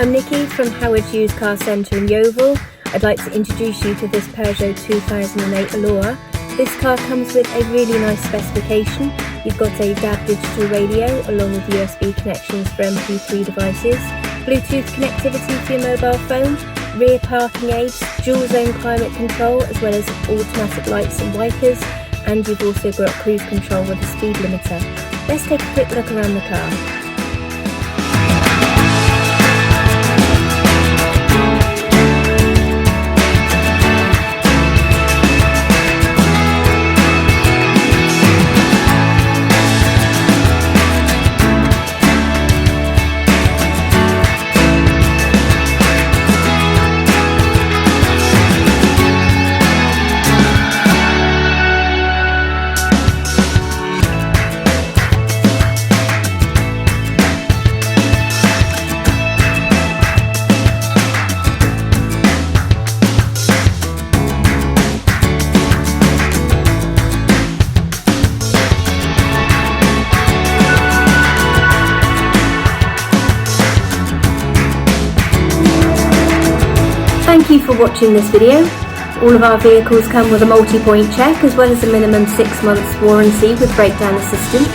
I'm Nikki from Howard's Used Car Centre in Yeovil. I'd like to introduce you to this Peugeot 2008 Allure. This car comes with a really nice specification. You've got a DAB digital radio along with USB connections for MP3 devices, Bluetooth connectivity for your mobile phone, rear parking aids, dual zone climate control as well as automatic lights and wipers, and you've also got cruise control with a speed limiter. Let's take a quick look around the car. Thank you for watching this video. All of our vehicles come with a multi-point check as well as a minimum 6 months warranty with breakdown assistance.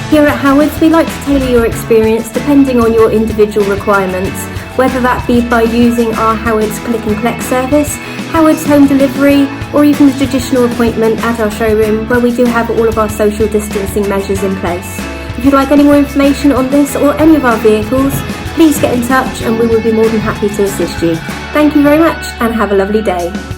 Here at Howard's we like to tailor your experience depending on your individual requirements, whether that be by using our Howard's Click and Collect service, Howard's Home Delivery, or even a traditional appointment at our showroom where we do have all of our social distancing measures in place. If you'd like any more information on this or any of our vehicles, please get in touch and we will be more than happy to assist you. Thank you very much and have a lovely day.